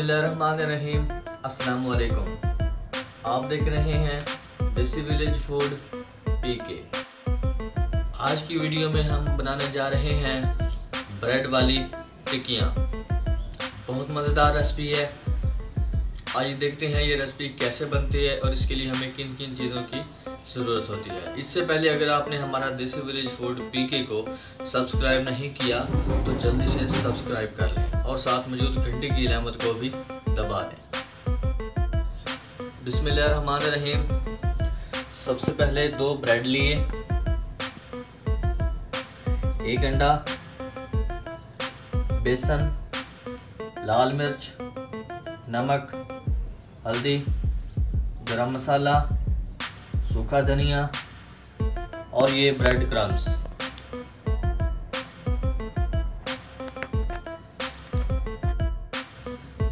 बिस्मिल्लाहिर्रहमानिर्रहीम। अस्सलाम वालेकुम। आप देख रहे हैं देसी विलेज फूड पीके। आज की वीडियो में हम बनाने जा रहे हैं ब्रेड वाली टिक्कियाँ। बहुत मज़ेदार रेसिपी है। आइए देखते हैं ये रेसिपी कैसे बनती है और इसके लिए हमें किन किन चीज़ों की ज़रूरत होती है। इससे पहले अगर आपने हमारा देसी विलेज फूड पीके को सब्सक्राइब नहीं किया तो जल्दी से सब्सक्राइब कर लें और साथ मौजूद घंटी की अलामत को भी दबा दें। बिस्मिल्लाहिर्रहमानिर्रहीम। सबसे पहले 2 ब्रेड लिए, 1 अंडा, बेसन, लाल मिर्च, नमक, हल्दी, गरम मसाला, सूखा धनिया और ये ब्रेड क्रम्स।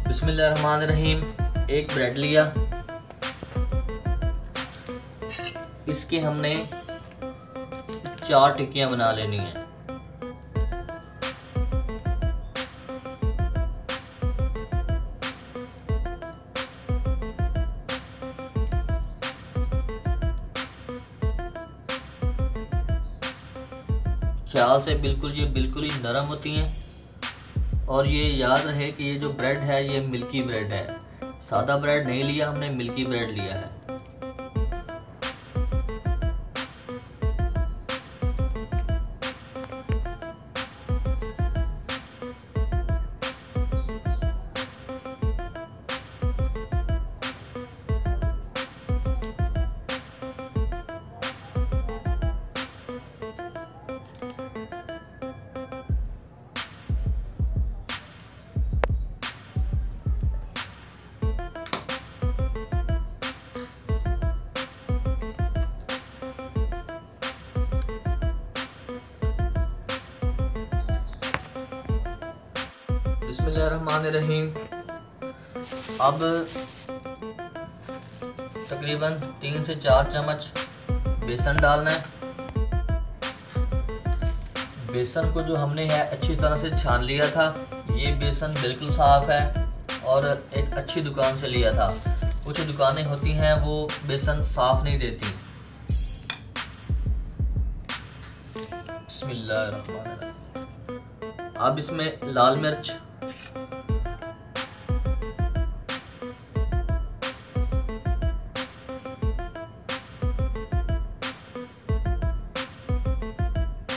बिस्मिल्लाहिर्रहमानिर्रहीम। 1 ब्रेड लिया, इसके हमने 4 टिक्कियां बना लेनी है। ख्याल से बिल्कुल ही नरम होती हैं और ये याद रहे कि ये जो ब्रेड है ये मिल्की ब्रेड है। सादा ब्रेड नहीं लिया हमने, मिल्की ब्रेड लिया है। बिस्मिल्लाहिर्रहमानिर्रहीम। अब तकरीबन 3 से 4 चम्मच बेसन डालना है। बेसन को जो हमने है अच्छी तरह से छान लिया था। ये बेसन बिल्कुल साफ है और एक अच्छी दुकान से लिया था। कुछ दुकानें होती हैं वो बेसन साफ नहीं देती। बिस्मिल्लाहिर्रहमानिर्रहीम। अब इसमें लाल मिर्च,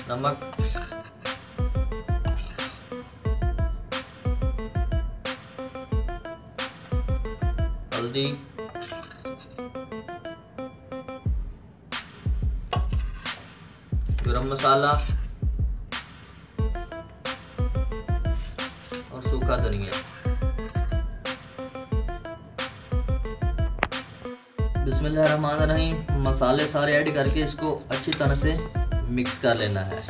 नमक, हल्दी, गरम मसाला और सूखा धनिया। बिस्मिल्लाहिर्रहमानिर्रहीम। मसाले सारे ऐड करके इसको अच्छी तरह से मिक्स कर लेना है।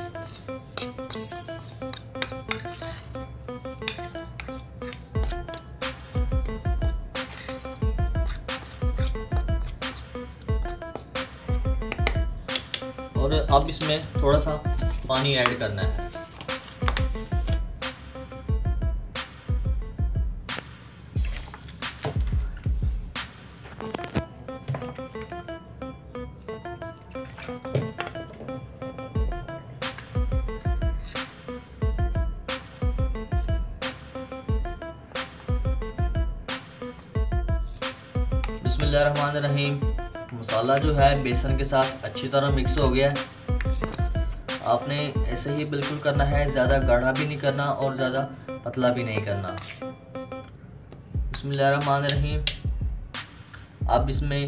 और अब इसमें थोड़ा सा पानी ऐड करना है। बिस्मिल्लाहिर्रहमानिर्रहीम। मसाला जो है बेसन के साथ अच्छी तरह मिक्स हो गया है। आपने ऐसे ही बिल्कुल करना है, ज़्यादा गाढ़ा भी नहीं करना और ज़्यादा पतला भी नहीं करना। बिस्मिल्लाहिर्रहमानिर्रहीम। अब इसमें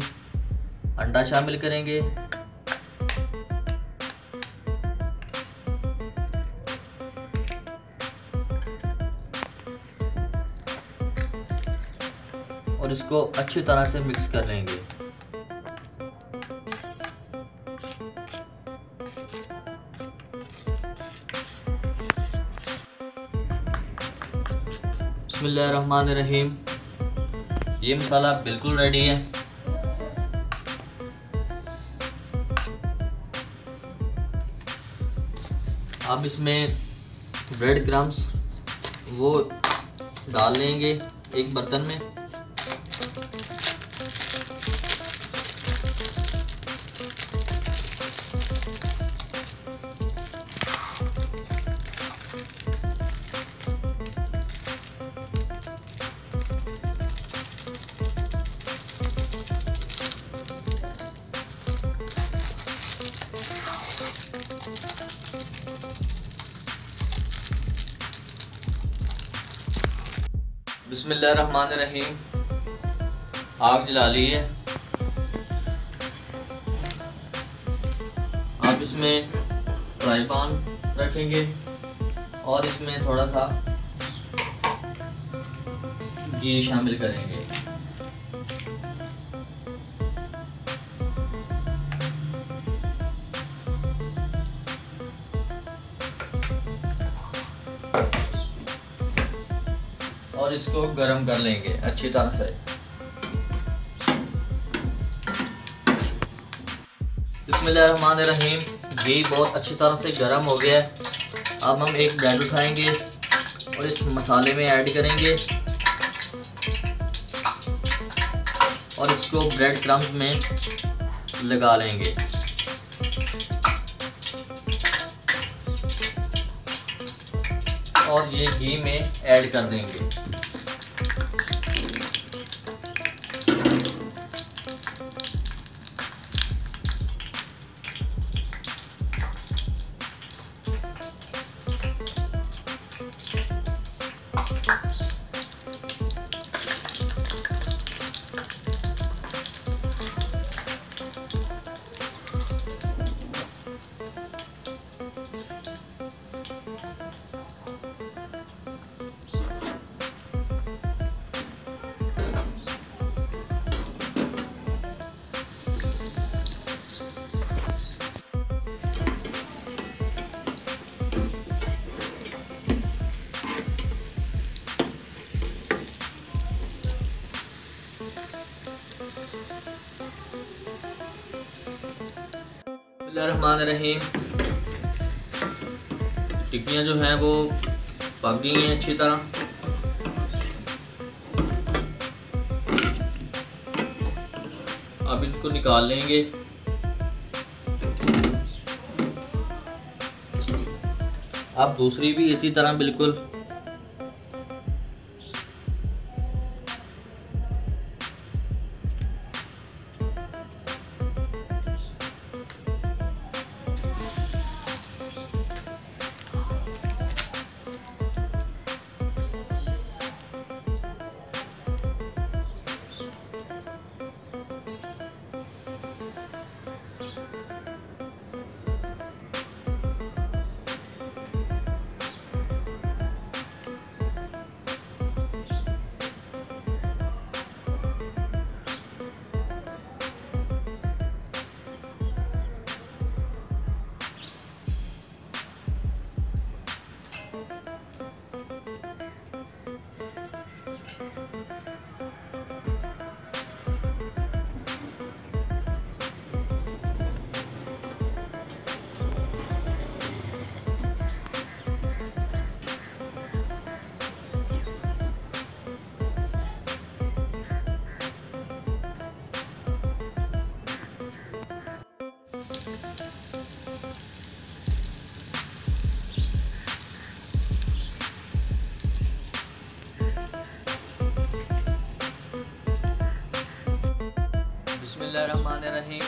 अंडा शामिल करेंगे, और इसको अच्छी तरह से मिक्स कर लेंगे। बिस्मिल्लाहिर्रहमानिर्रहीम। ये मसाला बिल्कुल रेडी है। अब इसमें ब्रेड क्रम्स वो डाल लेंगे एक बर्तन में बिस्मिल्लाहिर्रहमानिर्रहीम। आग जला ली है। आप इसमें फ्राई पैन रखेंगे और इसमें थोड़ा सा घी शामिल करेंगे। और इसको गरम कर लेंगे अच्छी तरह से। बिस्मिल्लाहिर्रहमानिर्रहीम। घी बहुत अच्छी तरह से गरम हो गया है। अब हम एक ब्रेड उठाएंगे और इस मसाले में ऐड करेंगे और इसको ब्रेड क्रम्स में लगा लेंगे। और ये घी में ऐड कर देंगे। बिस्मिल्लाहिर्रहमानिर्रहीम। टिक्कियाँ जो हैं वो पक गई हैं अच्छी तरह। अब इनको निकाल लेंगे। अब दूसरी भी इसी तरह बिल्कुल बिस्मिल्लाहिर्रहमानिर्रहीम।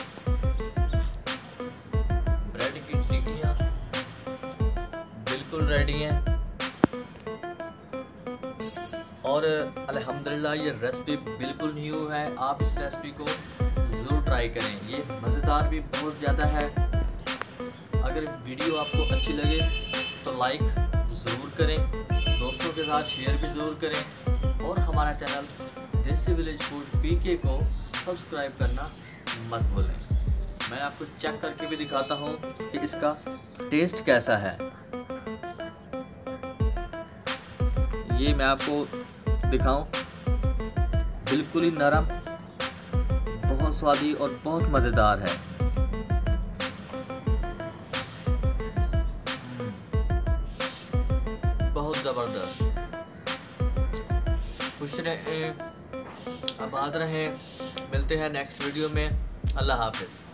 ब्रेड की टिक्कियाँ बिल्कुल रेडी हैं और अल्हम्दुलिल्लाह ये रेसिपी बिल्कुल न्यू है। आप इस रेसिपी को ज़रूर ट्राई करें। ये मज़ेदार भी बहुत ज़्यादा है। अगर वीडियो आपको अच्छी लगे तो लाइक ज़रूर करें, दोस्तों के साथ शेयर भी ज़रूर करें और हमारा चैनल देसी विलेज फूड पीके को सब्सक्राइब करना मत भूलें। मैं आपको चेक करके भी दिखाता हूँ कि इसका टेस्ट कैसा है। ये मैं आपको दिखाऊं, बिल्कुल ही नरम, बहुत स्वादी और बहुत मज़ेदार है। बहुत ज़बरदस्त। खुश रहें, आबाद रहें। मिलते हैं नेक्स्ट वीडियो में। अल्लाह हाफिज़।